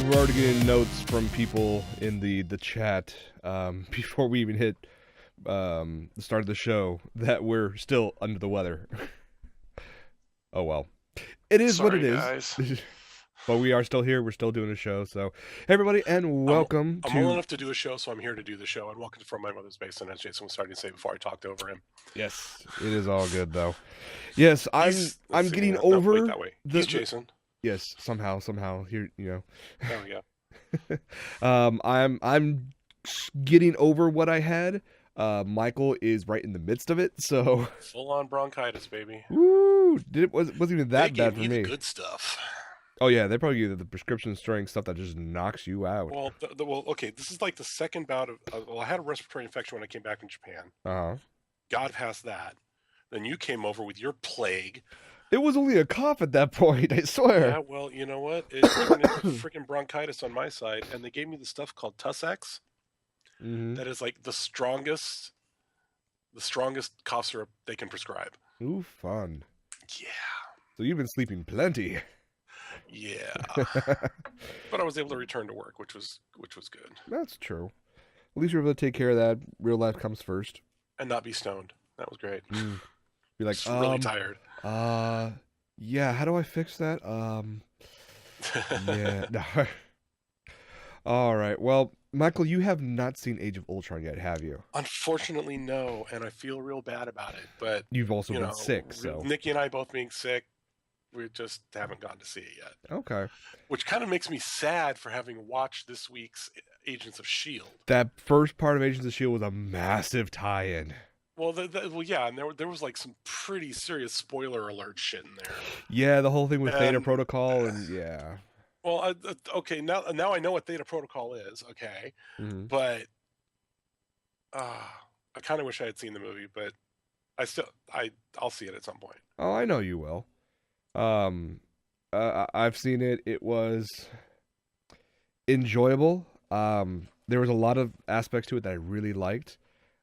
we're already getting notes from people in the chat before we even hit the start of the show that we're still under the weather. Oh well. It is Sorry, what it is. Guys. But we are still here. We're still doing a show. So, hey everybody, and welcome I'm to... old enough to do a show, so I'm here to do the show. And welcome to From My Mother's Basement, as Jason was starting to say before I talked over him. Yes, it is all good though. Yes, I'm getting over... wait, that way. He's Jason. Yes, somehow, here, you know. There we go. I'm getting over what I had. Michael is right in the midst of it, so... Full on bronchitis, baby. Woo! Wasn't even that bad for me. The good stuff. Oh yeah, they probably give you the prescription strength stuff that just knocks you out. Well, okay. This is like the second bout of. Well, I had a respiratory infection when I came back from Japan. Got past that. Then you came over with your plague. It was only a cough at that point, I swear. Yeah, well, you know what? It turned into freaking bronchitis on my side, and they gave me the stuff called Tussex. That is like the strongest cough syrup they can prescribe. Ooh, fun. Yeah. So you've been sleeping plenty. Yeah. But I was able to return to work, which was good. That's true. At least you're able to take care of that. Real life comes first. And not be stoned. That was great. Be like, really tired. Yeah, how do I fix that? Yeah. No. All right. Well, Michael, you have not seen Age of Ultron yet, have you? Unfortunately, no, and I feel real bad about it. But you've also been sick, so Nikki and I both being sick, we just haven't gone to see it yet. Okay. Which kind of makes me sad for having watched this week's Agents of S.H.I.E.L.D. That first part of Agents of S.H.I.E.L.D. was a massive tie-in. Well, yeah, and there was like some pretty serious spoiler alert shit in there. Yeah, the whole thing with Theta Protocol and yeah. Well, okay, now I know what Theta Protocol is, okay, but I kind of wish I had seen the movie, but I'll see it at some point. Oh, I know you will. I've seen it. It was enjoyable. There was a lot of aspects to it that I really liked.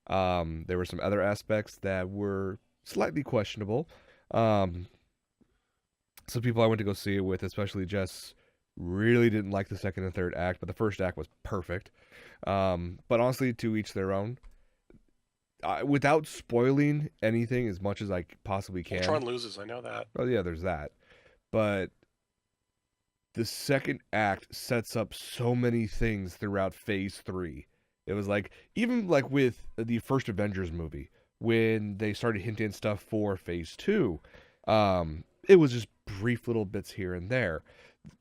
There were some other aspects that were slightly questionable. Some people I went to go see it with, especially Jess, really didn't like the second and third act, but the first act was perfect. But honestly, to each their own. Without spoiling anything as much as I possibly can. Ultron loses, I know that. Oh yeah, there's that. But the second act sets up so many things throughout Phase 3. It was like, even like with the first Avengers movie, when they started hinting stuff for Phase 2, it was just brief little bits here and there.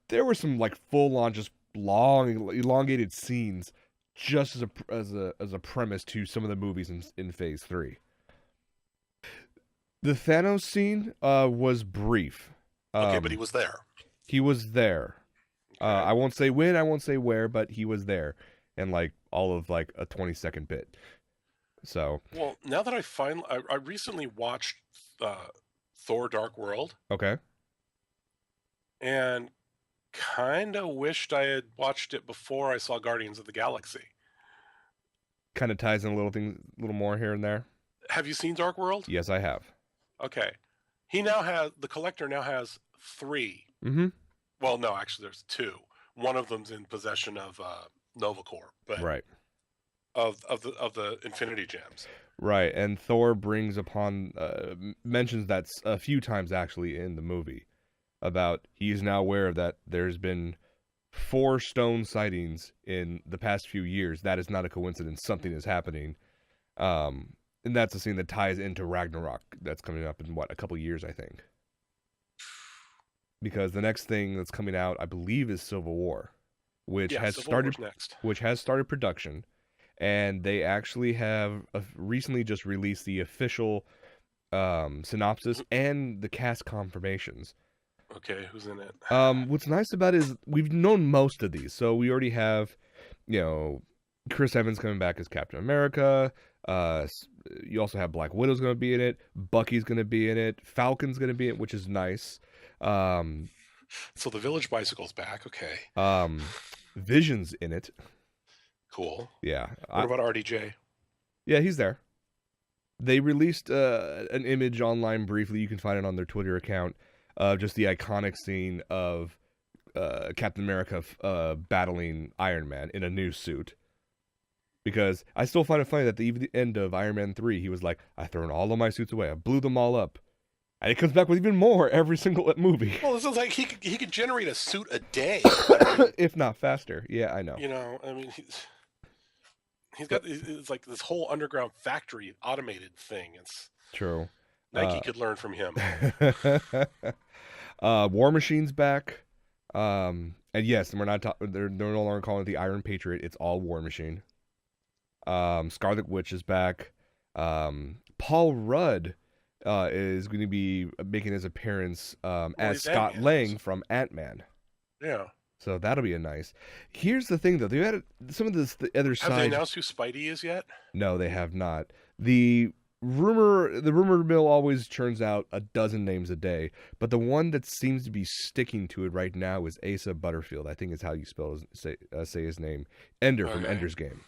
There were some like full-on, just long, elongated scenes just as a premise to some of the movies in Phase 3. The Thanos scene was brief. Okay, but he was there. He was there. Okay. I won't say when, I won't say where, but he was there. And like all of like a 20-second bit. So. Well, now that I recently watched Thor: Dark World. Okay. And kind of wished I had watched it before I saw Guardians of the Galaxy. Kind of ties in a little more here and there. Have you seen Dark World? Yes, I have. Okay. The Collector now has 3. Well, no, actually there's 2. One of them's in possession of Nova Corps, but right. Of the Infinity Gems. Right, and Thor mentions that a few times actually in the movie. About he's now aware that there's been 4 stone sightings in the past few years. That is not a coincidence. Something is happening. And that's a scene that ties into Ragnarok that's coming up in, a couple years, I think. Because the next thing that's coming out, I believe, is Civil War, which has started production. And they actually have recently just released the official synopsis and the cast confirmations. Okay, who's in it? What's nice about it is we've known most of these. So we already have, Chris Evans coming back as Captain America. You also have Black Widow's going to be in it. Bucky's going to be in it. Falcon's going to be in it, which is nice. So the Village Bicycle's back. Okay. Vision's in it. Cool. Yeah. What about RDJ? Yeah, he's there. They released an image online briefly. You can find it on their Twitter account. Just the iconic scene of Captain America battling Iron Man in a new suit. Because I still find it funny that even the end of Iron Man 3, he was like, I've thrown all of my suits away. I blew them all up. And he comes back with even more every single movie. Well, this is like he could generate a suit a day. If not faster. Yeah, I know. You know, I mean, he's got it's like this whole underground factory automated thing. It's true. Nike could learn from him. War Machine's back. And yes, we're not they're no longer calling it the Iron Patriot. It's all War Machine. Scarlet Witch is back. Paul Rudd is going to be making his appearance as Scott Lang from Ant-Man. Yeah. So that'll be a nice. Here's the thing, though. They had some of this. The other side. Have they announced who Spidey is yet? No, they have not. The rumor mill always churns out a dozen names a day, but the one that seems to be sticking to it right now is Asa Butterfield. I think is how you say his name. Ender from Ender's Game.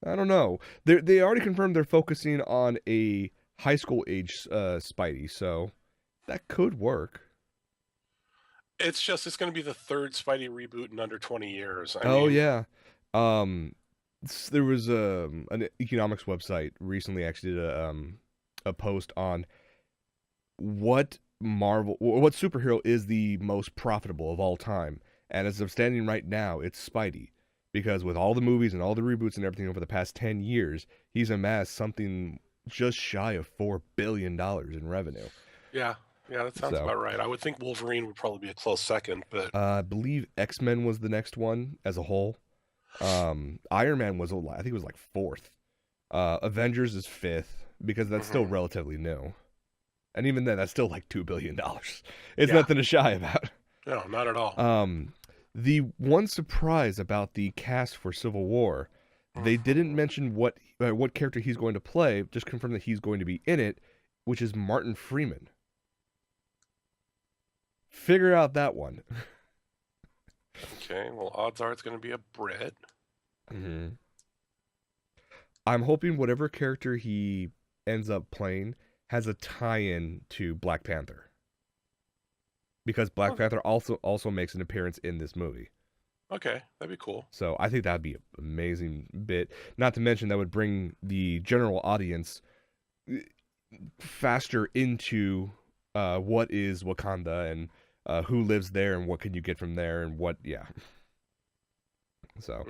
I don't know. They already confirmed they're focusing on a high school age Spidey, so that could work. It's going to be the third Spidey reboot in under 20 years. I mean, yeah. There was an economics website recently actually did a post on what superhero is the most profitable of all time, and as of standing right now, it's Spidey. Because with all the movies and all the reboots and everything over the past 10 years, he's amassed something just shy of $4 billion in revenue. Yeah, that sounds about right. I would think Wolverine would probably be a close second, but I believe X-Men was the next one as a whole. Iron Man was, I think it was like fourth. Avengers is fifth because that's still relatively new. And even then, that's still like $2 billion. It's nothing to shy about. No, not at all. The one surprise about the cast for Civil War, they didn't mention what character he's going to play, just confirm that he's going to be in it, which is Martin Freeman. Figure out that one. Okay, well, odds are it's going to be a Brit. Mm-hmm. I'm hoping whatever character he ends up playing has a tie-in to Black Panther. Because Black Panther also makes an appearance in this movie. Okay, that'd be cool. So I think that'd be an amazing bit. Not to mention that would bring the general audience faster into what is Wakanda and who lives there and what can you get from there and what, yeah. So,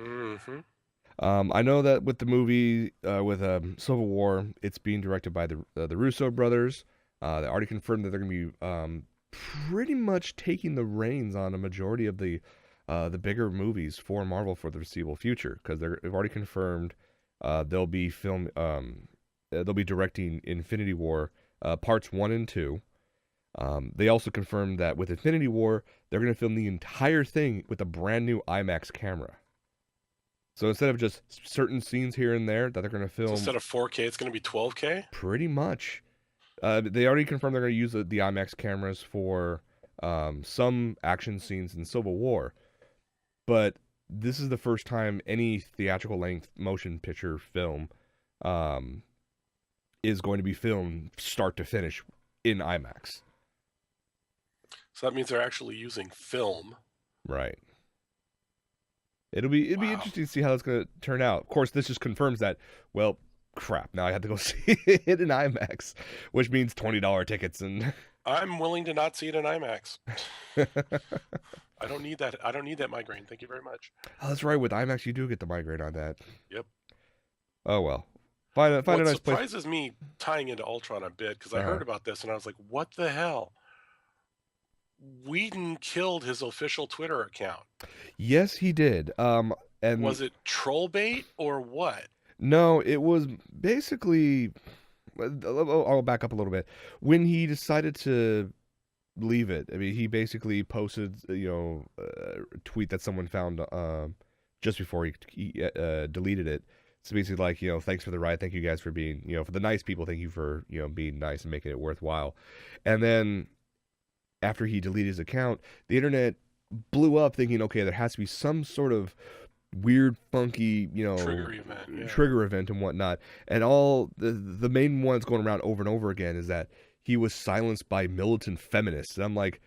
I know that with the movie, with Civil War, it's being directed by the Russo brothers. They already confirmed that they're going to be pretty much taking the reins on a majority of the bigger movies for Marvel for the foreseeable future, because they've already confirmed they'll be directing Infinity War parts 1 and 2. They also confirmed that with Infinity War, they're going to film the entire thing with a brand new IMAX camera. So instead of just certain scenes here and there that they're going to film, so instead of 4K, it's going to be 12K. Pretty much. They already confirmed they're going to use the IMAX cameras for some action scenes in Civil War. But this is the first time any theatrical length motion picture film is going to be filmed start to finish in IMAX. So that means they're actually using film. Right. It'll be interesting to see how that's going to turn out. Of course, this just confirms that, well, crap, now I have to go see it in IMAX, which means $20 tickets. And I'm willing to not see it in IMAX. I don't need that. I don't need that migraine. Thank you very much. Oh, that's right. With IMAX, you do get the migraine on that. Yep. Oh, well. Find a nice place. What surprises me, tying into Ultron a bit, because I heard about this and I was like, what the hell? Whedon killed his official Twitter account. Yes, he did. And was it troll bait or what? No, it was basically. I'll back up a little bit. When he decided to leave it, I mean, he basically posted, a tweet that someone found just before he deleted it. So basically, like, thanks for the ride. Thank you guys for being, for the nice people. Thank you for, being nice and making it worthwhile. And then after he deleted his account, the internet blew up thinking, okay, there has to be some sort of weird, funky, trigger event and whatnot. And all the main one that's going around over and over again is that he was silenced by militant feminists. And I'm like,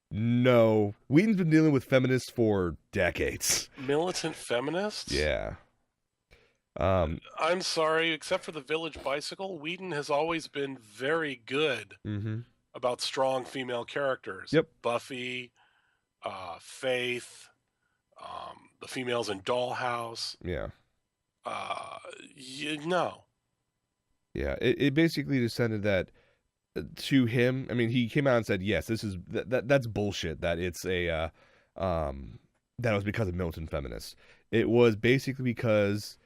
No. Whedon's been dealing with feminists for decades. Militant feminists? Yeah. I'm sorry, except for the Village Bicycle, Whedon has always been very good about strong female characters. Yep. Buffy, Faith, the females in Dollhouse. Yeah. No. Yeah. It basically descended that to him. I mean, he came out and said, yes, this is that's bullshit. That it's a that it was because of militant feminists. It was basically because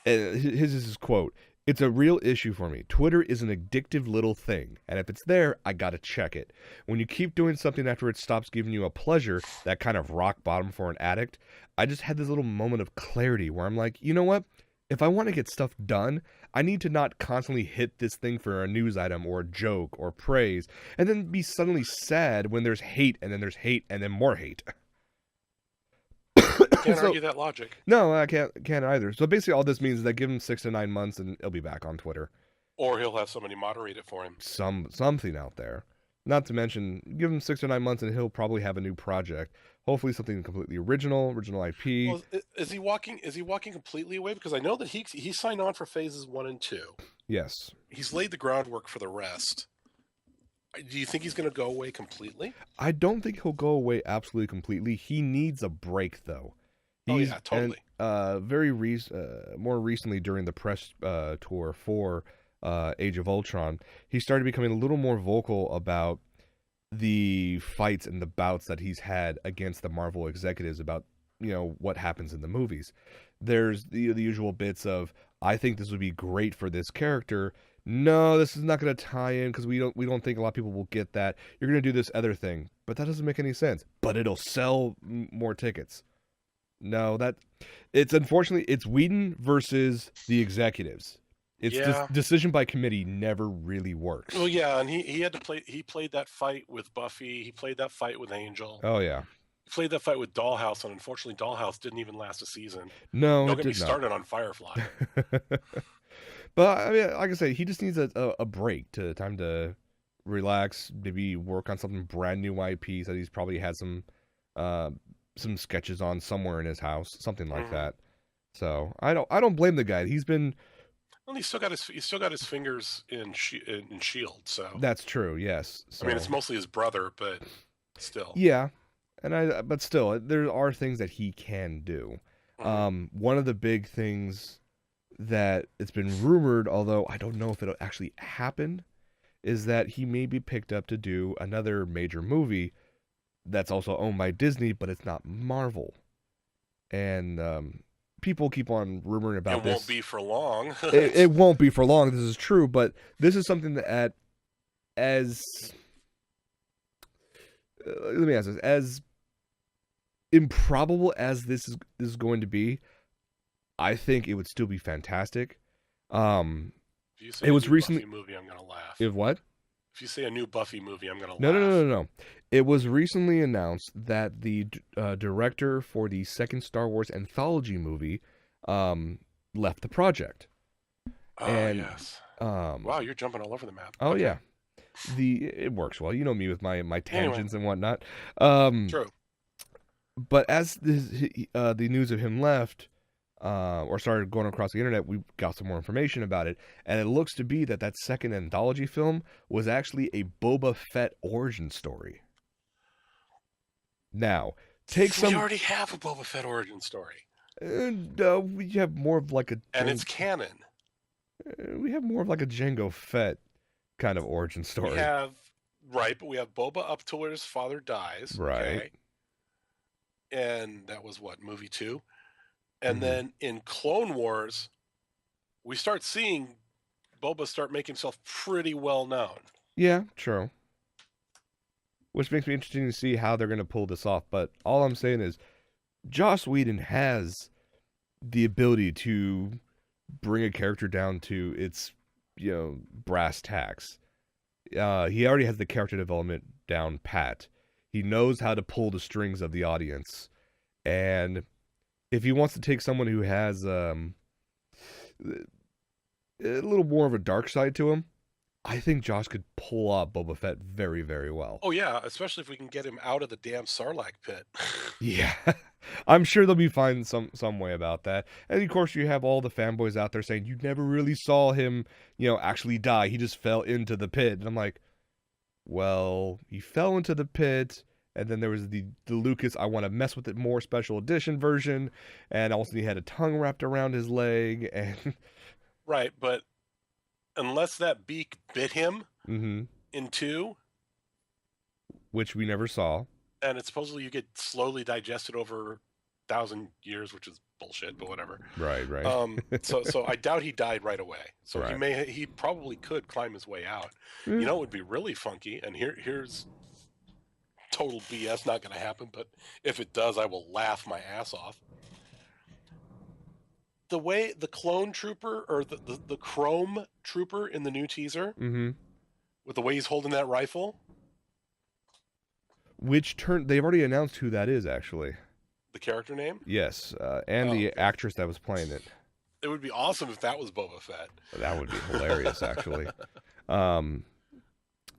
his is his quote. It's a real issue for me. Twitter is an addictive little thing, and if it's there, I gotta check it. When you keep doing something after it stops giving you a pleasure, that kind of rock bottom for an addict, I just had this little moment of clarity where I'm like, you know what? If I want to get stuff done, I need to not constantly hit this thing for a news item or a joke or praise, and then be suddenly sad when there's hate, and then there's hate, and then more hate. Can't argue that logic. No, I can't either. So basically all this means is that give him 6 to 9 months and he'll be back on Twitter. Or he'll have somebody moderate it for him. Something out there. Not to mention, give him 6 to 9 months and he'll probably have a new project. Hopefully something completely original IP. Well, is he walking completely away? Because I know that he signed on for phases 1 and 2. Yes. He's laid the groundwork for the rest. Do you think he's going to go away completely? I don't think he'll go away absolutely completely. He needs a break, though. Yeah, totally. And, more recently during the press tour for Age of Ultron, he started becoming a little more vocal about the fights and the bouts that he's had against the Marvel executives about, what happens in the movies. There's the usual bits of, I think this would be great for this character. No, this is not going to tie in because we don't think a lot of people will get that. You're going to do this other thing, but that doesn't make any sense. But it'll sell more tickets. No, it's unfortunately it's Whedon versus the executives. It's decision by committee never really works. Well, yeah, and he had to play. He played that fight with Buffy. He played that fight with Angel. Oh yeah. He played that fight with Dollhouse, and unfortunately, Dollhouse didn't even last a season. No, don't get me started on Firefly. But I mean, like I say, he just needs a break, time to relax, maybe work on something brand new IPs that he's probably had some sketches on somewhere in his house, something like that. So I don't blame the guy. He's been. Well, he's still got his fingers in Shield. So that's true. Yes. So, I mean, it's mostly his brother, but still. Yeah, but still, there are things that he can do. One of the big things that it's been rumored, although I don't know if it'll actually happen, is that he may be picked up to do another major movie that's also owned by Disney, but it's not Marvel. And people keep on rumoring about this. It won't be for long. It won't be for long. This is true, but this is something that, as let me ask this, as improbable as this is going to be, I think it would still be fantastic. If you say it was recently Buffy movie, I'm gonna laugh. If what? If you say a new Buffy movie, I'm gonna laugh. No. It was recently announced that the director for the second Star Wars anthology movie left the project. Oh, yes. Wow, you're jumping all over the map. Oh, okay. Yeah. It works well. You know me with my tangents and whatnot. True. But as the news of him left, or started going across the internet, we got some more information about it, and it looks to be that second anthology film was actually a Boba Fett origin story. Now, we already have a Boba Fett origin story. We have more of like and it's canon. We have more of like a Jango Fett kind of origin story. But we have Boba up to where his father dies. Right. Okay? And that was what, movie 2? And then in Clone Wars, we start seeing Boba start making himself pretty well known. Yeah, true. Which makes me interesting to see how they're going to pull this off. But all I'm saying is, Joss Whedon has the ability to bring a character down to its, brass tacks. He already has the character development down pat. He knows how to pull the strings of the audience. And if he wants to take someone who has a little more of a dark side to him, I think Josh could pull off Boba Fett very, very well. Oh yeah, especially if we can get him out of the damn Sarlacc pit. Yeah. I'm sure they'll be finding some way about that. And of course you have all the fanboys out there saying you never really saw him, actually die. He just fell into the pit. And I'm like, well, he fell into the pit, and then there was the Lucas I want to mess with it more special edition version, and also he had a tongue wrapped around his leg, and Right, but unless that beak bit him mm-hmm. in two, which we never saw, and it's supposedly you get slowly digested over 1,000 years, which is bullshit, but whatever. Right. So I doubt he died right away. So right. he probably could climb his way out. Mm. You know, it would be really funky, and here's total BS, not going to happen, but if it does, I will laugh my ass off. The way the clone trooper, or the chrome trooper in the new teaser, mm-hmm. with the way he's holding that rifle. They've already announced who that is, actually. The character name? Yes, and the actress that was playing it. It would be awesome if that was Boba Fett. That would be hilarious, actually. No,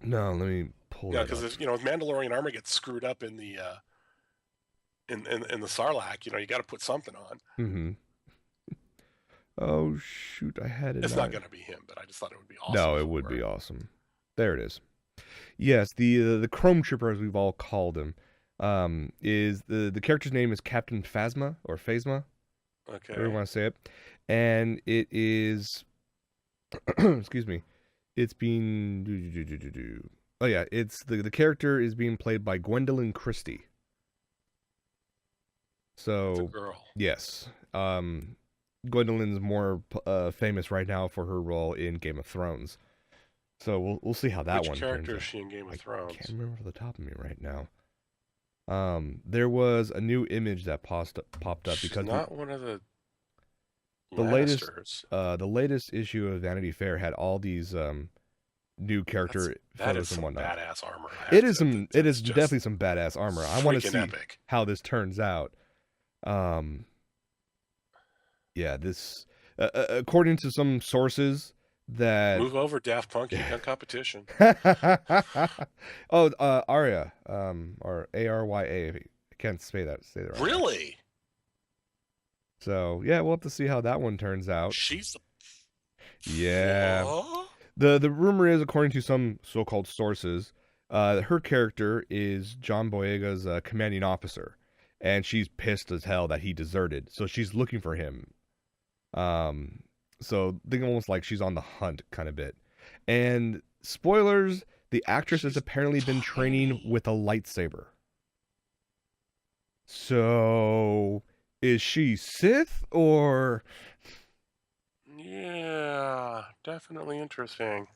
let me pull. Yeah, because if Mandalorian armor gets screwed up in the in the Sarlacc, you got to put something on. Mm-hmm. Oh shoot, I had it. It's not going to be him, but I just thought it would be awesome. No, it would be awesome. There it is. Yes, the Chrome Trooper, as we've all called him, is the character's name is Captain Phasma or Phasma. Okay. However you want to say it, and it is. Excuse me. It's being. Oh yeah, it's the character is being played by Gwendolyn Christie. So the girl. Yes. Gwendolyn's more famous right now for her role in Game of Thrones. So we'll see how that one turns out. Which character is she in Game of Thrones? I can't remember off the top of me right now. There was a new image that popped up She's because not one of the the latest issue of Vanity Fair had all these new character photos and whatnot. Badass armor. It is definitely some badass armor. I want to see how this turns out. Yeah, this according to some sources that move over, Daft Punk, you got competition. Arya, or Arya. I can't say that right. Really? Now. So yeah, we'll have to see how that one turns out. She's yeah. The rumor is, according to some so-called sources, her character is John Boyega's commanding officer, and she's pissed as hell that he deserted. So she's looking for him. So think almost like she's on the hunt kind of bit. And spoilers, the actress has apparently been training with a lightsaber. So is she Sith or? Yeah, definitely interesting.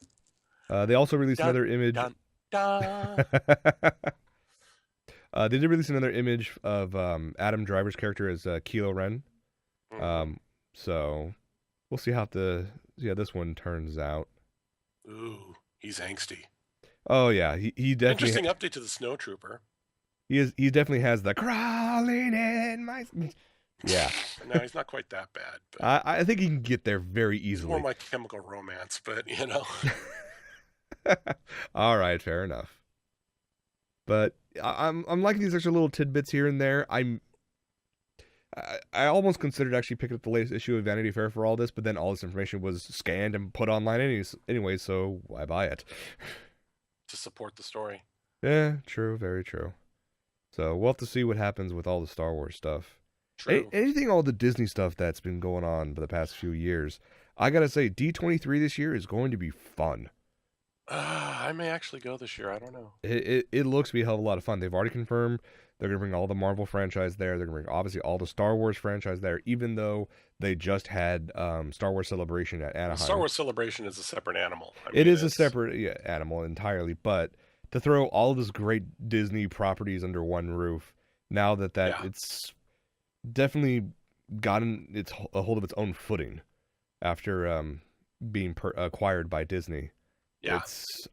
They also released another image. They did release another image of Adam Driver's character as Kylo Ren. So we'll see how this one turns out. Ooh, he's angsty. Oh yeah, he definitely. Interesting update to the Snowtrooper. He definitely has the crawling in my. Yeah. No, he's not quite that bad. But I think he can get there very easily. More My Chemical Romance, but All right, fair enough. But I'm liking these extra little tidbits here and there. I almost considered actually picking up the latest issue of Vanity Fair for all this, but then all this information was scanned and put online anyway, so why buy it? To support the story. Yeah, true, very true. So we'll have to see what happens with all the Star Wars stuff. True. Anything, all the Disney stuff that's been going on for the past few years. I gotta say, D23 this year is going to be fun. I may actually go this year. I don't know. It looks to be a hell of a lot of fun. They've already confirmed they're going to bring all the Marvel franchise there. They're going to bring, obviously, all the Star Wars franchise there, even though they just had Star Wars Celebration at Anaheim. Star Wars Celebration is a separate animal. It is a separate animal entirely, but to throw all of this great Disney properties under one roof, now that it's definitely gotten a hold of its own footing after being acquired by Disney. Yeah,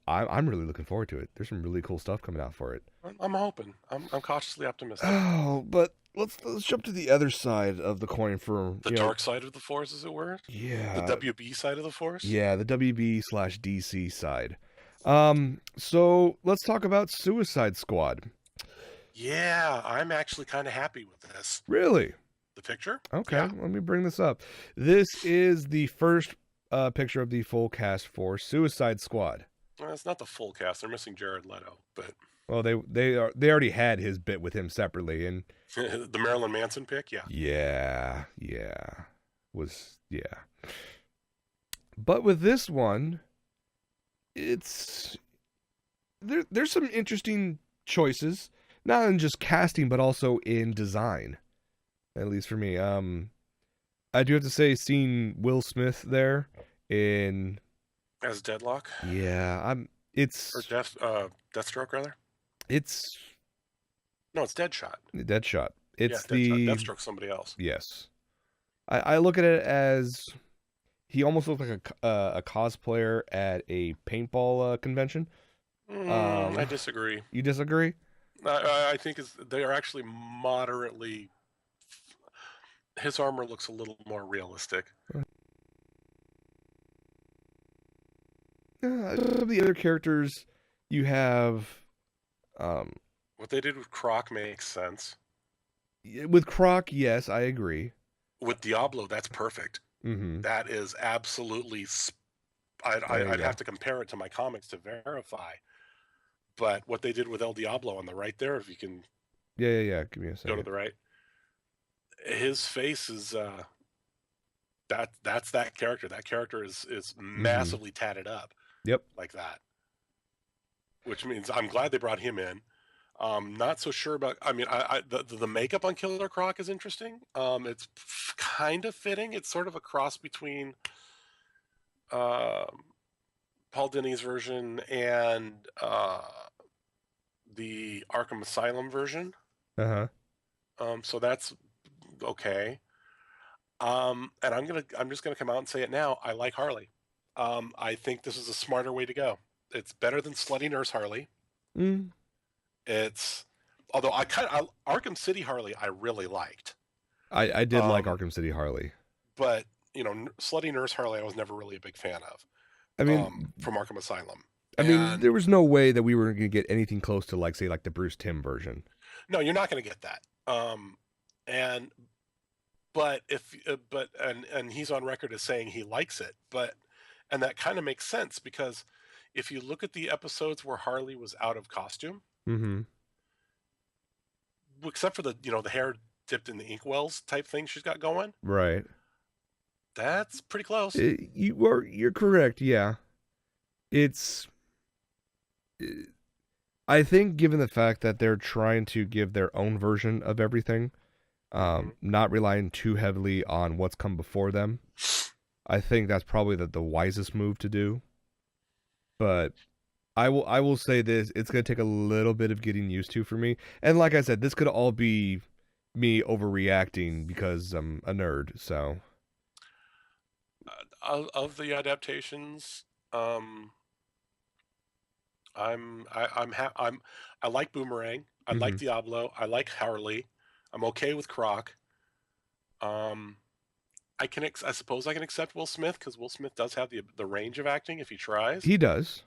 I'm really looking forward to it. There's some really cool stuff coming out for it. I'm hoping. I'm cautiously optimistic. Oh, but let's jump to the other side of the coin for The dark side of the Force, as it were. Yeah. The WB side of the Force. Yeah, the WB/DC side. So let's talk about Suicide Squad. Yeah, I'm actually kind of happy with this. Really? The picture? Okay, Yeah. let me bring this up. This is the first picture of the full cast for Suicide Squad. Well, it's not the full cast. They're missing Jared Leto, but Well, they already had his bit with him separately, and the Marilyn Manson pick, yeah. Yeah. But with this one, it's there's some interesting choices, not in just casting, but also in design. At least for me. I do have to say, seeing Will Smith there in As Deadlock. Yeah, it's Or Deathstroke rather. It's No, it's Deadshot. Deadshot. It's Deathstroke somebody else. Yes. I look at it as he almost looks like a cosplayer at a paintball convention. I disagree. You disagree? I think they are actually moderately. His armor looks a little more realistic. Of the other characters, you have. What they did with Croc makes sense. With Croc, yes, I agree. With Diablo, that's perfect. Mm-hmm. That is absolutely. I'd have to compare it to my comics to verify. But what they did with El Diablo on the right there, if you can. Yeah. Give me a second. Go to the right. His face is. That's that character. That character is massively tatted up. Yep. Like that. Which means I'm glad they brought him in. Not so sure about. I mean, the makeup on Killer Croc is interesting. It's kind of fitting. It's sort of a cross between Paul Dini's version and the Arkham Asylum version. So that's okay. And I'm just gonna come out and say it now. I like Harley. I think this is a smarter way to go. It's better than Slutty Nurse Harley. It's although Arkham City Harley I really liked. I did like Arkham City Harley, but Slutty Nurse Harley I was never really a big fan of. I mean, from Arkham Asylum. I mean, there was no way that we were going to get anything close to like the Bruce Timm version. No, you're not going to get that. And he's on record as saying he likes it, and that kind of makes sense because if you look at the episodes where Harley was out of costume, except for the hair dipped in the inkwells type thing she's got going, right? That's pretty close. You're correct. Yeah, I think given the fact that they're trying to give their own version of everything, not relying too heavily on what's come before them, I think that's probably the wisest move to do. But I will say this: it's going to take a little bit of getting used to for me. And like I said, this could all be me overreacting because I'm a nerd. So, of the adaptations, I like Boomerang. I like Diablo. I like Harley. I'm okay with Croc. I suppose I can accept Will Smith because Will Smith does have the range of acting if he tries. He does.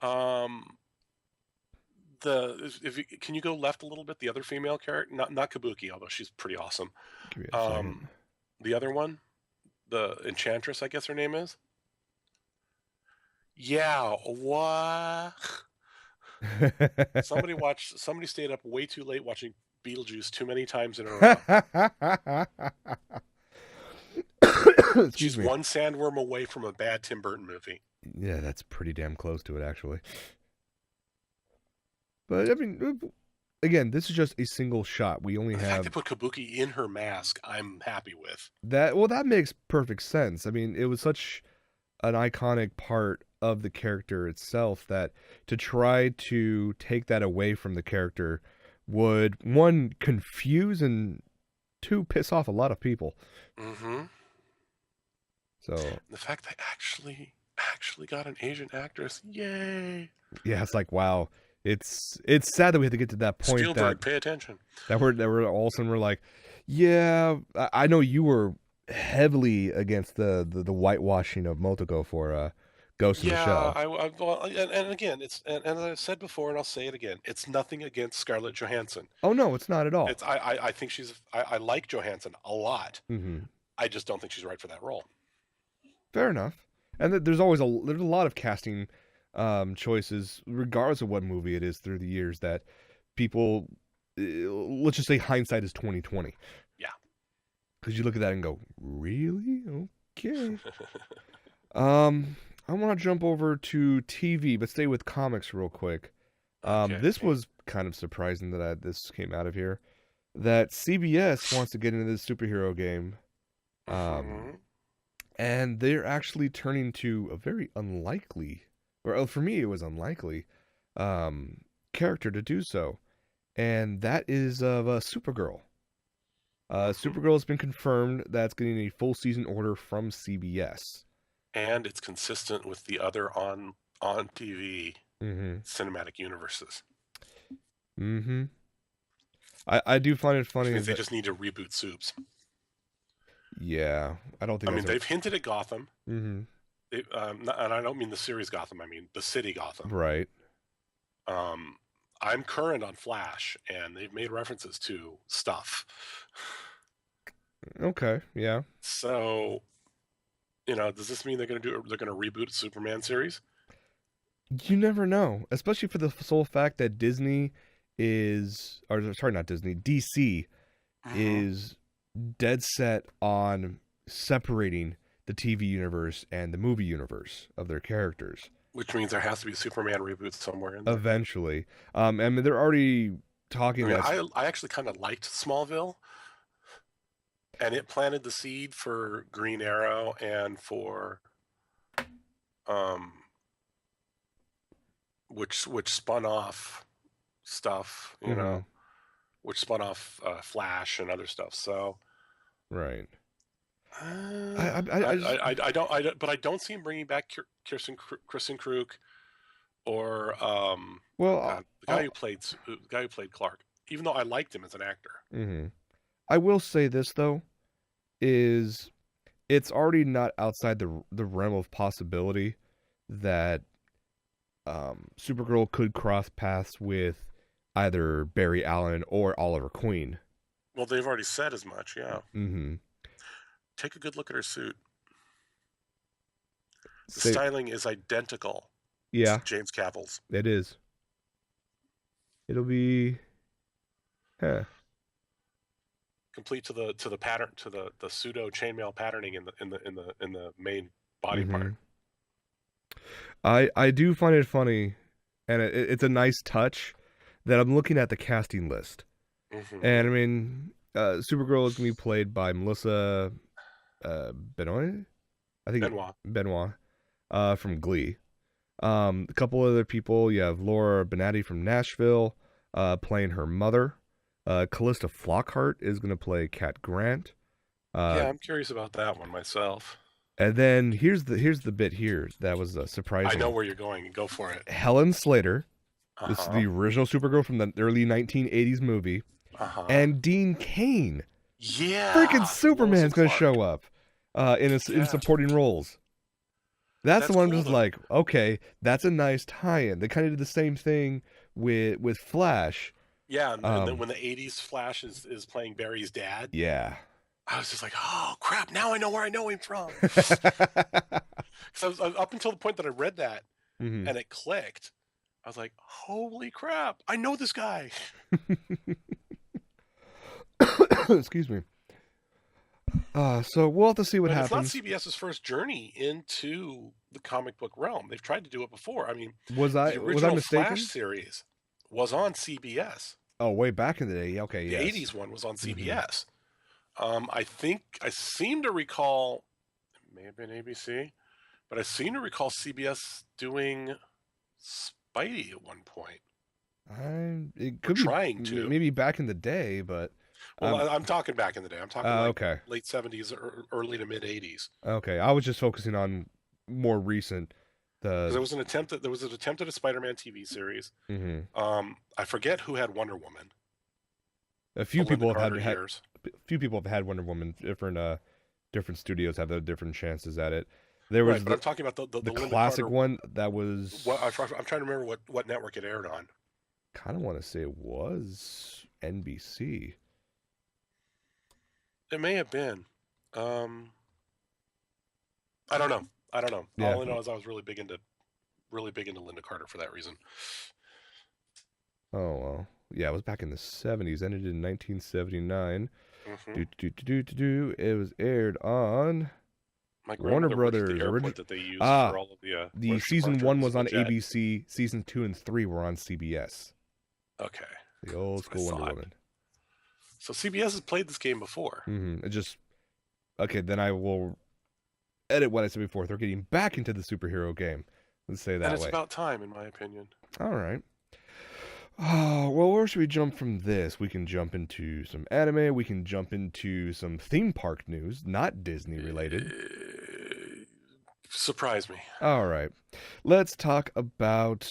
Can you go left a little bit? The other female character, not Kabuki, although she's pretty awesome. Give me a second. The other one, the Enchantress, I guess her name is. Yeah, what? Somebody stayed up way too late watching Beetlejuice too many times in a row. She's one sandworm away from a bad Tim Burton movie. Yeah, that's pretty damn close to it, actually. But, I mean, again, this is just a single shot. We only have... The fact they put Kabuki in her mask, I'm happy with. That makes perfect sense. I mean, it was such an iconic part of the character itself that to try to take that away from the character would, one, confuse, and two, piss off a lot of people. So the fact they actually got an Asian actress, yay! Yeah, it's like, wow, It's sad that we have to get to that point Spielberg, pay attention. that we're all of a sudden we're like, yeah, I know you were heavily against the whitewashing of Motoko for Ghost in the Yeah, Shell. well, and again, and as I said before, and I'll say it again, it's nothing against Scarlett Johansson. Oh no, it's not at all. I think I like Johansson a lot. Hmm. I just don't think she's right for that role. Fair enough. And there's a lot of casting choices, regardless of what movie it is through the years that people, let's just say hindsight is 2020. Yeah. Because you look at that and go, really? Okay. I want to jump over to TV, but stay with comics real quick. Okay. This was kind of surprising that this came out of here. That CBS wants to get into this superhero game. Mhm. And they're actually turning to a very unlikely, or for me, it was unlikely, character to do so. And that is of Supergirl. Supergirl has been confirmed that's getting a full season order from CBS. And it's consistent with the other on TV Mm-hmm. cinematic universes. Mm-hmm. I do find it funny Which means they that, just need to reboot Soups. yeah, I don't think I mean, that's they've hinted at Gotham. Mm-hmm. And I don't mean the series Gotham. I mean the city Gotham. Right. I'm current on Flash, and they've made references to stuff. Okay. Yeah. So, does this mean they're going to reboot Superman series? You never know, especially for the sole fact that Disney is, or sorry, not Disney, DC is dead set on separating the TV universe and the movie universe of their characters. Which means there has to be a Superman reboot somewhere in there. Eventually. I mean, they're already talking I actually kind of liked Smallville, and it planted the seed for Green Arrow and for which spun off stuff, which spun off Flash and other stuff. So right. I don't, but I don't see him bringing back Kirsten Krug or Well, the guy who played Clark. Even though I liked him as an actor. Mm-hmm. I will say this though, is it's already not outside the realm of possibility that Supergirl could cross paths with either Barry Allen or Oliver Queen. Well, they've already said as much, yeah. Mm-hmm. Take a good look at her suit. The styling is identical. Yeah, to James Cavill's. It is. It'll be, complete to the pattern, to the pseudo chainmail patterning in the main body part. I do find it funny, and it's a nice touch that I'm looking at the casting list, and I mean, Supergirl is gonna be played by Melissa Benoit, I think Benoit, from Glee. A couple other people. You have Laura Benatti from Nashville, playing her mother. Callista Flockhart is going to play Cat Grant. Yeah, I'm curious about that one myself. And then here's the bit here that was surprising. I know where you're going. Go for it. Helen Slater. This is the original Supergirl from the early 1980s movie. And Dean Cain. Yeah. Freaking Superman's going to show up in supporting roles. That's the one cool, just like, okay, that's a nice tie-in. They kind of did the same thing with Flash. Yeah, and then when the 80s Flash is playing Barry's dad. Yeah. I was just like, oh, crap, now I know where I know him from. Because I was up until the point that I read that, and it clicked. I was like, holy crap, I know this guy. Excuse me. So we'll have to see what happens. It's not CBS's first journey into the comic book realm. They've tried to do it before. I mean, the original Flash series was on CBS. Oh, way back in the day. Okay, the 80s one was on CBS. I think I seem to recall, it may have been ABC, but I seem to recall CBS doing Spidey at one point. It could be trying to, maybe back in the day, but. Well, I'm talking back in the day. I'm talking late 70s or early to mid 80s. Okay, I was just focusing on more recent, Because The there was an attempt at a Spider-Man TV series. mhm. I forget who had Wonder Woman. A The few Linda people have Carter had years. a few people have had Wonder Woman. Different studios have their different chances at it. There Right, was but I'm talking about the the Linda classic Carter. one that was. What I'm trying to remember what network it aired on. Kind of want to say it was NBC. It may have been. Um, I don't know. I don't know. Yeah. All I know is I was really big into Linda Carter for that reason. Oh well. Yeah, it was back in the 70s. Ended in 1979. Hmm. It was aired on My Warner grandmother worked at the Brothers. airport that they used Ah, for all of the the work season 1 departures was of the on jet. ABC. Season 2 and 3 were on CBS. Okay, The old that's what I school Wonder thought. Woman. So CBS has played this game before. It just okay. Then I will edit what I said before. They're getting back into the superhero game. Let's say And that it's way. about time, in my opinion. All right. Oh, well, where should we jump from this? We can jump into some anime. We can jump into some theme park news, not Disney related. Surprise me. All right. Let's talk about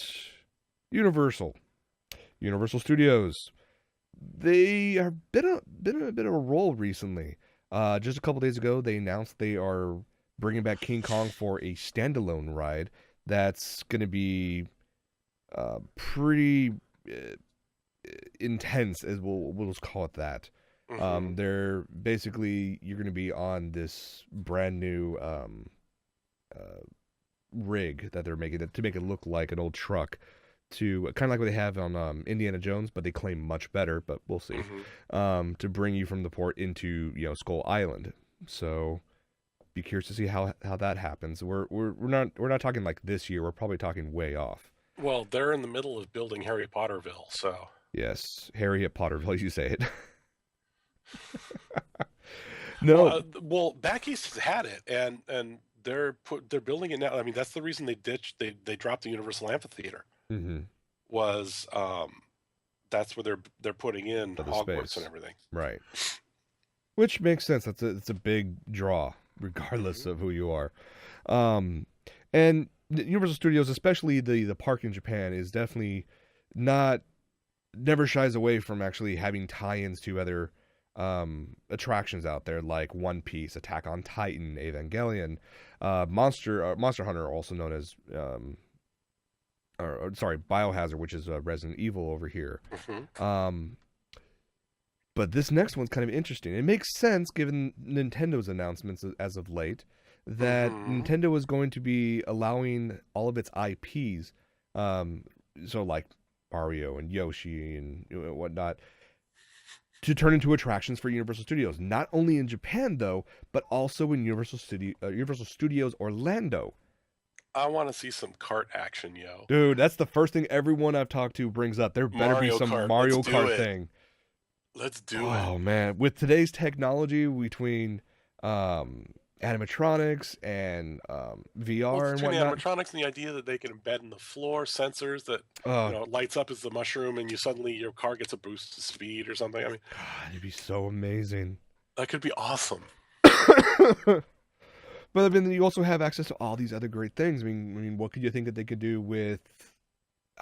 Universal. Universal Studios. They have been a bit of a roll recently. Just a couple days ago, they announced they are bringing back King Kong for a standalone ride. That's going to be pretty intense, as we'll just call it that. Hmm. They're basically you're going to be on this brand new rig that they're making to make it look like an old truck, to kind of like what they have on Indiana Jones, but they claim much better. But we'll see. To bring you from the port into Skull Island. So be curious to see how that happens. We're not talking like this year. We're probably talking way off. Well, they're in the middle of building Harry Potterville, so Yes, Harry at Potterville, as you say it. well, No. Back East has had it, and they're building it now. I mean, that's the reason they dropped the Universal Amphitheater. Mm-hmm. Was That's where they're putting in For the Hogwarts space, and everything. right? Which makes sense. It's a big draw, regardless Hmm. of who you are. Um, and Universal Studios, especially the park in Japan, is definitely not never shies away from actually having tie-ins to other attractions out there, like One Piece, Attack on Titan, Evangelion, Monster Hunter, also known as or sorry, Biohazard, which is Resident Evil over here. Hmm. Um, but this next one's kind of interesting. It makes sense given Nintendo's announcements as of late that Hmm. Nintendo is going to be allowing all of its IPs, so like Mario and Yoshi and whatnot, to turn into attractions for Universal Studios. Not only in Japan though, but also in Universal Studios Orlando. I want to see some kart action, yo. Dude, that's the first thing everyone I've talked to brings up. There better be Mario some Kart, let's Mario do Kart it. thing. Let's do it. Oh man, with today's technology between animatronics and Well, VR and between the whatnot. animatronics and the idea that they can embed in the floor sensors that Oh, it lights up as the mushroom, and your car gets a boost to speed or something. I mean, God, it'd be so amazing. that could be awesome. But I mean, you also have access to all these other great things. I mean, what could you think that they could do with,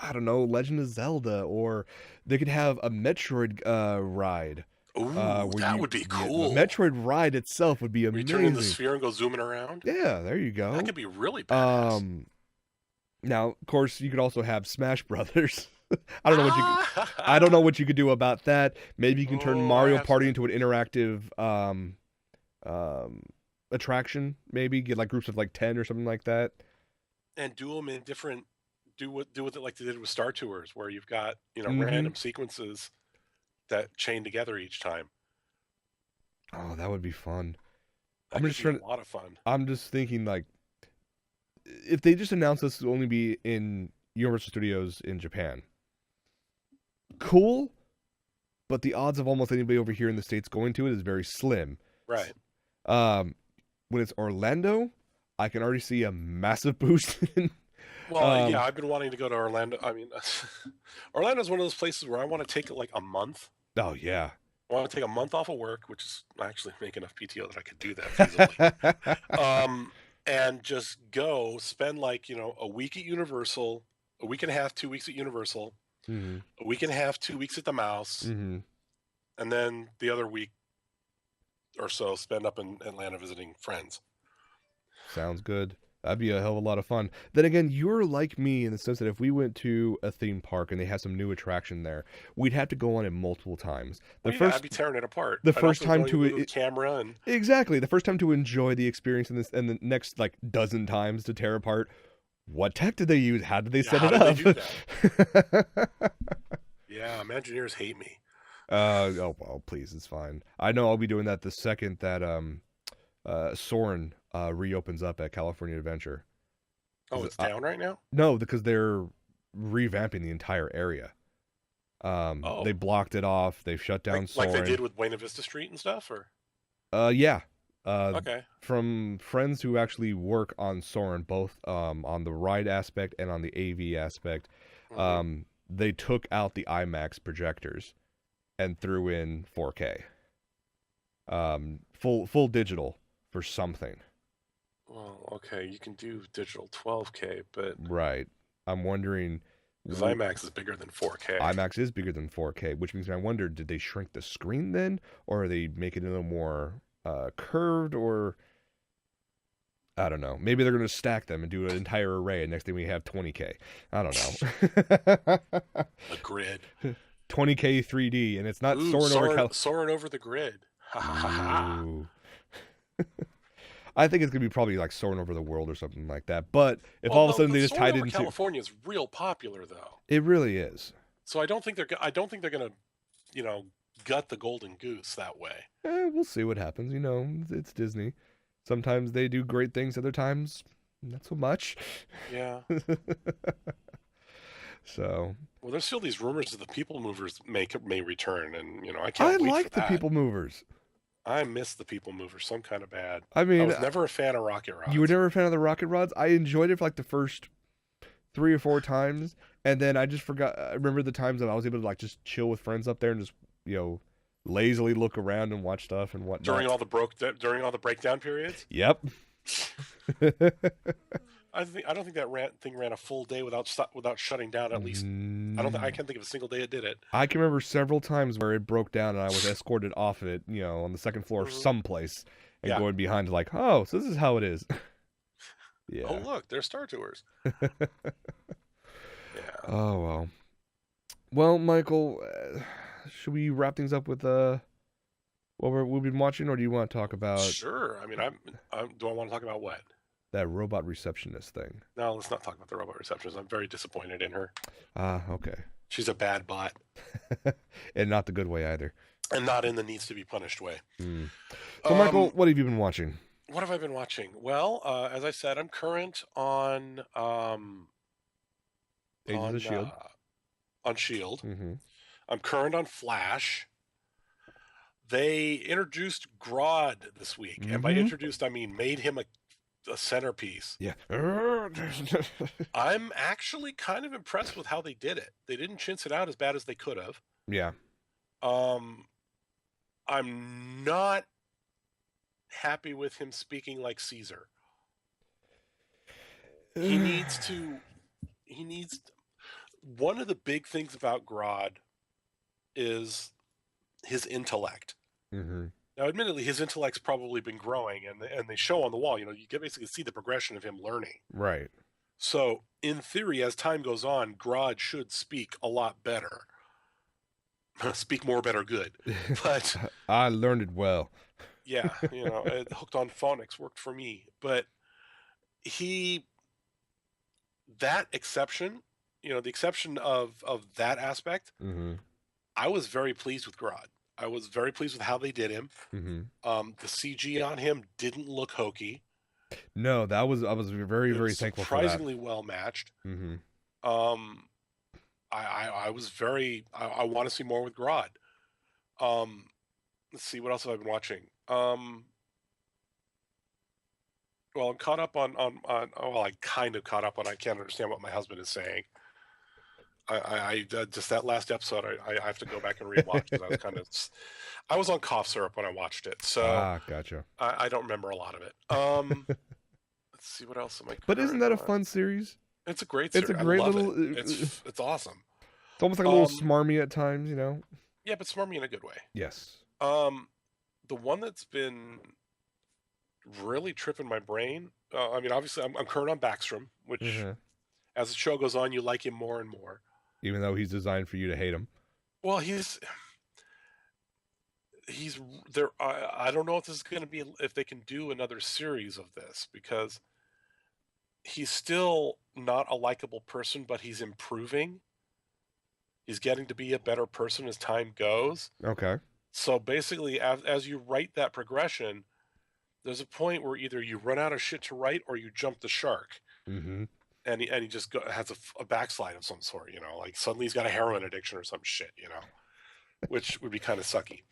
I don't know, Legend of Zelda, or they could have a Metroid ride. Ooh, Where that you would be the cool. Metroid ride itself would be Where you turn in the amazing. sphere and go zooming around. Yeah, there you That go. could be really badass. Um, Now, of course, you could also have Smash Brothers. I don't know what you could, I don't know Ah! what you could do about that. Maybe you can turn Oh, I Mario have Party something. into an interactive um attraction. Maybe get like groups of like 10 or something like that. And do them in different. Do what like they did with Star Tours, where you've got Mm-hmm. random sequences that chain together each time. Oh, that would be fun. I'm That could just be a trying. lot of fun. I'm just thinking like if they just announced this will only be in Universal Studios in Japan, cool. But the odds of almost anybody over here in the states going to it is very slim. Right. Um, when it's Orlando, I can already see a massive boost. Well, yeah, um, I've been wanting to go to Orlando. I mean, Orlando's one of those places where I want to take like a month. oh yeah. I want to take a month off of work, which is I actually make enough PTO that I could do that feasibly. Um, and just go spend like, a week at Universal, a week and a half, 2 weeks at Universal, Mm-hmm. a week and a half, 2 weeks at the Mouse, Mm-hmm. and then the other week or so spend up in Atlanta visiting friends. Sounds good. That'd be a hell of a lot of fun. Then again, you're like me in the sense that if we went to a theme park and they had some new attraction there, we'd have to go on it multiple times. Well, yeah, I'd be tearing it apart. The I'd first also time go to with the camera and exactly the first time to enjoy the experience in this, and the next like dozen times to tear apart. What tech did they use? How did they set how it did up? they do that? Yeah, Imagineers hate me. Oh well, please, it's fine. I know I'll be doing that the second that Soarin' reopens up at California Adventure. Oh, it's down right now? No, because they're revamping the entire area. Oh, They blocked it off. They've shut down like they Soarin'. did with Buena Vista Street and stuff, or Yeah. okay. From friends who actually work on Soarin', both on the ride aspect and on the AV aspect, Mm-hmm. they took out the IMAX projectors and threw in 4K. Full digital for something. Well, okay, you can do digital 12K, but Right. I'm wondering. because IMAX is bigger than 4K. IMAX is bigger than 4K, which means I wonder, did they shrink the screen then, or are they making it a little more curved, or I don't know. Maybe they're going to stack them and do an entire array, and next thing we have 20K. I don't know. A grid. 20K 3D, and it's not Ooh, soaring over the grid. Ha ha ha ha. Ooh. I think it's gonna be probably like soaring over the world or something like that. But if Well, all of a no, sudden the they just soaring tied it over into, California is real popular though. it really is. So I don't think they're gonna, gut the golden goose that way. We'll see what happens. You know, it's Disney. Sometimes they do great things. Other times, not so much. Yeah. So Well, there's still these rumors that the People Movers may return, and I I can't wait for like the that. People Movers. I miss the People Movers some kind of bad. I I mean, was never a fan of Rocket you were Rods. never a fan of the Rocket Rods. I enjoyed it for like the first 3 or 4 times, and then I just forgot. I remember the times that I was able to like just chill with friends up there and just lazily look around and watch stuff and whatnot. During all the breakdown periods. Yep. I don't think that thing ran a full day without shutting down. At least I can't think of a single day it did it. I can remember several times where it broke down and I was escorted off of it, on the second floor of someplace, and Yeah. going behind like, oh, so this is how it is. Yeah. Oh look, there's Star Tours. Yeah. Oh well. Well, Michael, should we wrap things up with what we've been watching, or do you want to talk about Sure. I mean, do I want to talk about what? that robot receptionist thing? No, let's not talk about the robot receptionist. I'm very disappointed in her. Okay. She's a bad bot, And not the good way either. and not in the needs to be punished way. So, Michael, what have you been watching? What have I been watching? Well, as I said, I'm current on Agents of Shield. On Shield. Mm-hmm. I'm current on Flash. They introduced Grodd this week, and by introduced I mean made him a centerpiece. Yeah. I'm actually kind of impressed with how they did it. They didn't chintz it out as bad as they could have. Yeah. I'm not happy with him speaking like Caesar. He needs one of the big things about Grodd is his intellect. Mm-hmm. Now, admittedly, his intellect's probably been growing, and they show on the wall. You can basically see the progression of him learning. Right. So, in theory, as time goes on, Grodd should speak a lot better. Speak more, better, good. But I learned it well. Yeah, hooked on phonics worked for me. But that exception, the exception of that aspect, Mm-hmm. I was very pleased with Grodd. I was very pleased with how they did him. Mm-hmm. The CG on him didn't look hokey. No, I was very, very thankful for that. Surprisingly well matched. Mm-hmm. I was very. I want to see more with Grodd. Let's see, what else have I been watching? Well, I'm caught up on. Well, I kind of caught up on. I can't understand what my husband is saying. I just that last episode. I have to go back and rewatch because I was on cough syrup when I watched it, so Gotcha. I don't remember a lot of it. Let's Let's see what else am I But isn't current that a on. fun series? It's a great It's a series. I great love little. it. It's awesome. It's almost like a little smarmy at times, you know. Yeah, but smarmy in a good way. Yes. The one that's been really tripping my brain. I mean, obviously, I'm current on Backstrom, which as the show goes on, you like him more and more. Even though he's designed for you to hate him. Well, he's there. I don't know if this is going to be if they can do another series of this because he's still not a likable person, but he's improving. He's getting to be a better person as time goes. Okay. So basically, as you write that progression, there's a point where either you run out of shit to write or you jump the shark. Mm-hmm. And he just has a backslide of some sort, you know, like suddenly he's got a heroin addiction or some shit, you know, which would be kind of sucky.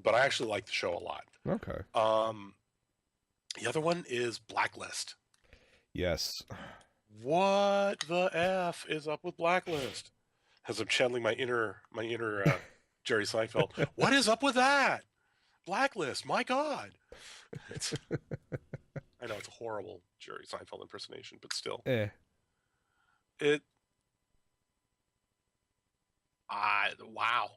But I actually like the show a lot. Okay. The other one is Blacklist. Yes. What the F is up with Blacklist? As I'm channeling my inner Jerry Seinfeld. What is up with that? Blacklist, my God. I know it's a horrible Jerry Seinfeld impersonation, but still. Wow.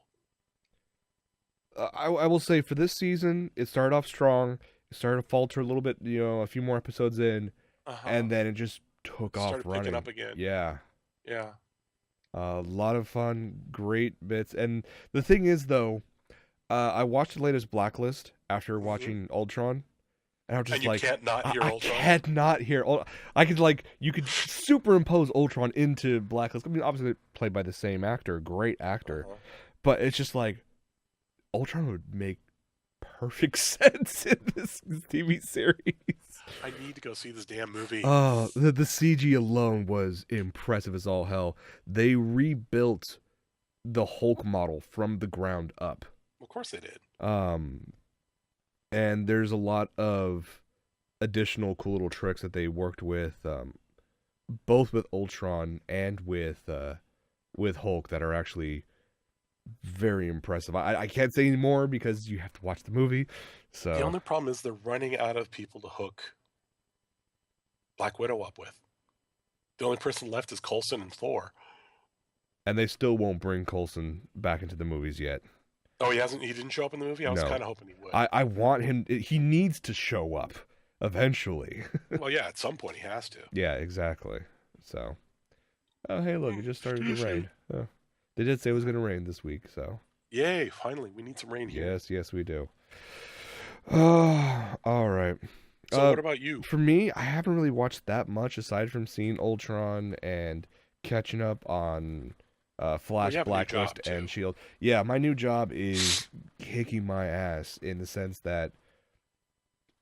I will say for this season, it started off strong. It started to falter a little bit, you know, a few more episodes in, and then it just took off running. Picking up again. Yeah. Yeah. A lot of fun, great bits. And the thing is, though, I watched the latest Blacklist after watching Ultron. And I'm just you can't not hear Ultron? I can't not hear. I could, like, you could superimpose Ultron into Blacklist. I mean, obviously played by the same actor, great actor. But it's just like, Ultron would make perfect sense in this TV series. I need to go see this damn movie. Oh, the CG alone was impressive as all hell. They rebuilt the Hulk model from the ground up. Of course they did. And there's a lot of additional cool little tricks that they worked with, both with Ultron and with Hulk that are actually very impressive. I can't say any more because you have to watch the movie. So the only problem is they're running out of people to hook Black Widow up with. The only person left is Coulson and Thor. And they still won't bring Coulson back into the movies yet. Oh, he hasn't. He didn't show up in the movie. I was kind of hoping he would. I want him. He needs to show up eventually. Well, yeah, at some point he has to. Yeah, exactly. So, oh hey, look, it just started to rain. Oh. They did say it was going to rain this week, so. Yay! Finally, we need some rain here. Yes, we do. All right. So, what about you? For me, I haven't really watched that much aside from seeing Ultron and catching up on Flash, Blacklist, and Shield. Yeah, my new job is kicking my ass in the sense that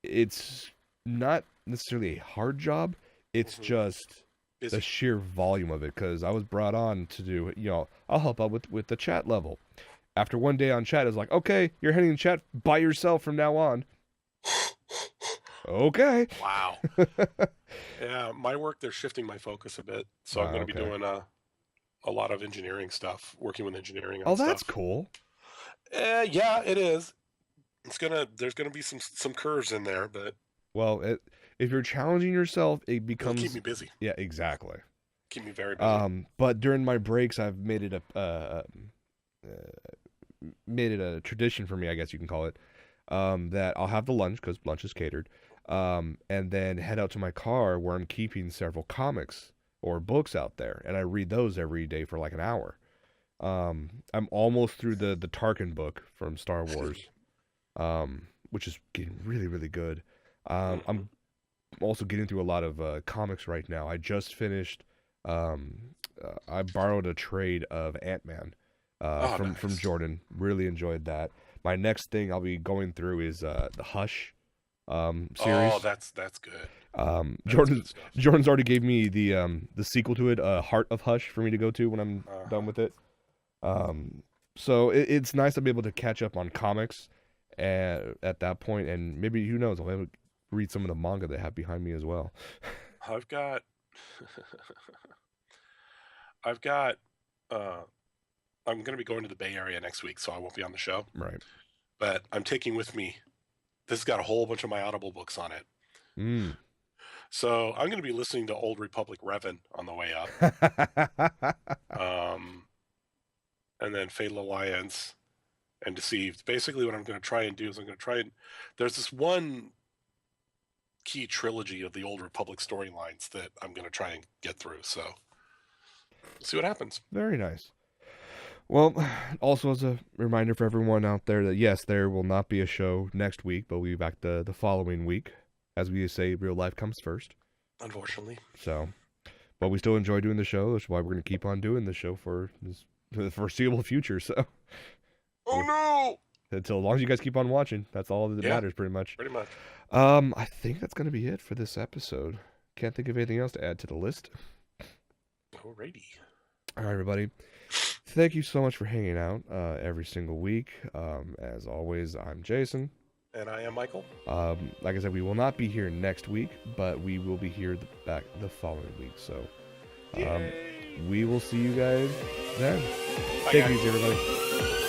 it's not necessarily a hard job. It's just the sheer volume of it, because I was brought on to do, you know, I'll help out with the chat level. After one day on chat, it's like, okay, you're handling chat by yourself from now on. Okay. Wow. Yeah, my work, they're shifting my focus a bit. So I'm going to be doing a lot of engineering stuff, working with engineering on stuff. Oh, that's cool. Yeah, it is. There's gonna be some curves in there, but well, if you're challenging yourself, it becomes keep me busy. Yeah, exactly. Keep me very busy. But during my breaks, I've made it a tradition for me, I guess you can call it, that I'll have the lunch because lunch is catered, and then head out to my car where I'm keeping several comics or books out there, and I read those every day for like an hour. I'm almost through the Tarkin book from Star Wars, which is getting really, really good. I'm also getting through a lot of comics right now. I just finished. I borrowed a trade of Ant-Man from Jordan. Really enjoyed that. My next thing I'll be going through is the Hush series. Oh, that's good. Jordan's already gave me the sequel to it, Heart of Hush, for me to go to when I'm done with it. So it's nice to be able to catch up on comics at that point, and maybe, who knows, I'll be able to read some of the manga they have behind me as well. I'm going to be going to the Bay Area next week, so I won't be on the show. Right. But I'm taking with me, this has got a whole bunch of my Audible books on it. So I'm going to be listening to Old Republic Revan on the way up. And then Fatal Alliance and Deceived. Basically, what I'm going to try and do is there's this one key trilogy of the Old Republic storylines that I'm going to try and get through. So we'll see what happens. Very nice. Well, also as a reminder for everyone out there that yes, there will not be a show next week, but we'll be back the following week. As we say, real life comes first. Unfortunately. So, but we still enjoy doing the show. That's why we're going to keep on doing the show for the foreseeable future. So, oh no! Until as long as you guys keep on watching, that's all that matters, pretty much. Pretty much. I think that's going to be it for this episode. Can't think of anything else to add to the list. Alrighty. All right, everybody. Thank you so much for hanging out every single week. As always, I'm Jason. And I am Michael. Like I said, we will not be here next week, but we will be here back the following week. So we will see you guys then. Take it easy, everybody.